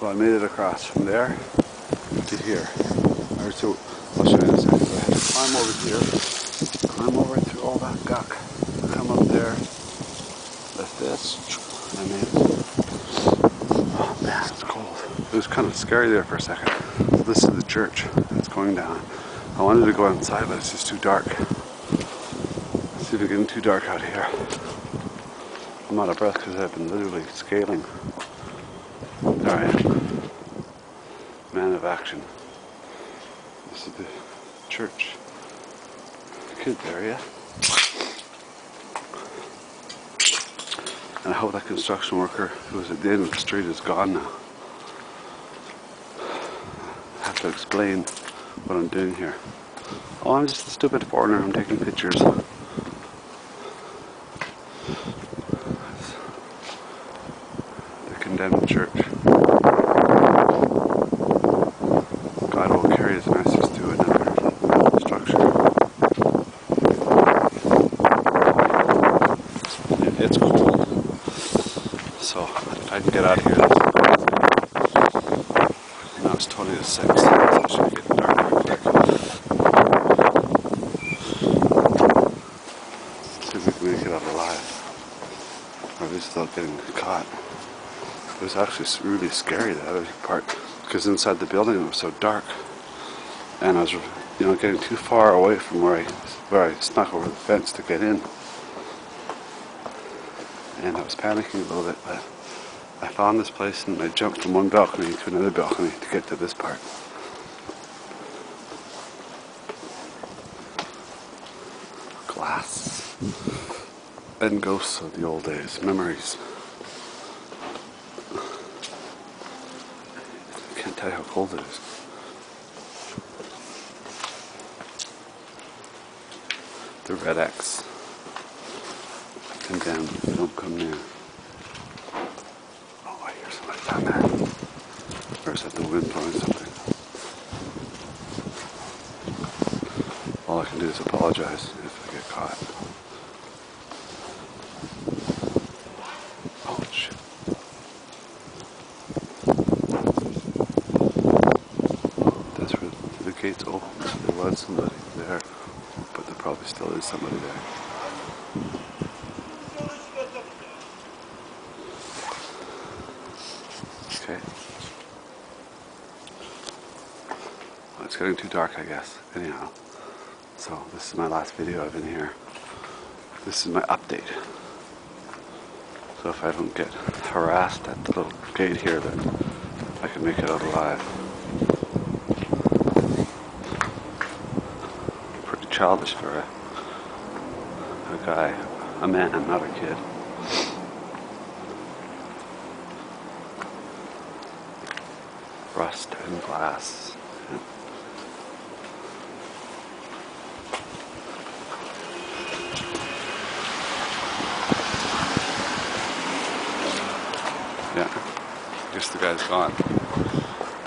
Well, I made it across from there to here. Alright, so I'll show you in a second. So I had to climb over here, climb over through all that guck, come up there, lift this, and I made it. Oh man, it's cold. It was kind of scary there for a second. So this is the church that's going down. I wanted to go outside, but it's just too dark. Let's see if it's getting too dark out here. I'm out of breath because I've been literally scaling. There I am. Man of action. This is the church. Kids area. And I hope that construction worker who was at the end of the street is gone now. I have to explain what I'm doing here. Oh, I'm just a stupid foreigner. I'm taking pictures. The condemned church. God will carry his message to another structure. It's cold, so if I can get out of here, that's amazing. Now it's 20 to 6, so it should get dark pretty quick. See if we can make it out alive, or at least without getting caught. It was actually really scary, the other part, because inside the building it was so dark, and I was, getting too far away from where I snuck over the fence to get in, and I was panicking a little bit. But I found this place and I jumped from one balcony to another balcony to get to this part. Glass and ghosts of the old days, memories. I can't tell you how cold it is. The red X. Condemned, don't come near. Oh, I hear somebody down there. Or is that the wind blowing something? All I can do is apologize if I get caught. Oh shit. That's where the gate's open. There was somebody there, but there probably still is somebody there. Okay. Well, it's getting too dark, I guess. Anyhow, so this is my last video I've been here. This is my update. So if I don't get harassed at the little gate here, then I can make it out alive. Pretty childish for a guy, a man, not a kid. Rust and glass. Yeah, I guess the guy's gone.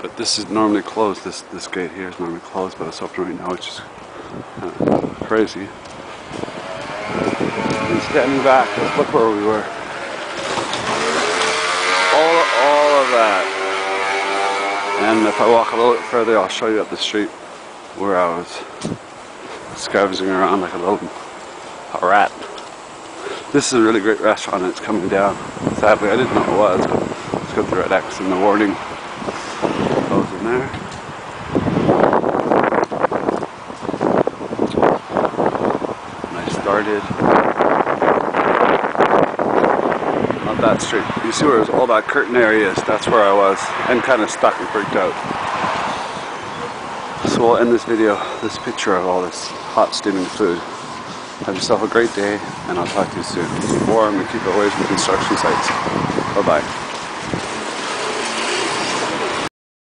But this is normally closed. This gate here is normally closed, but it's open right now, which is kind of crazy. And standing back, let's look where we were. All of that. And if I walk a little bit further, I'll show you up the street where I was scavenging around like a little rat. This is a really great restaurant and it's coming down. Sadly, I didn't know it was, but it's got the red X and the warning goes in there. And I started on that street. You see where all that curtain area is? That's where I was, and kind of stuck and freaked out. So we'll end this video, this picture of all this hot steaming food. Have yourself a great day, and I'll talk to you soon. Keep warm and keep away from construction sites. Bye-bye.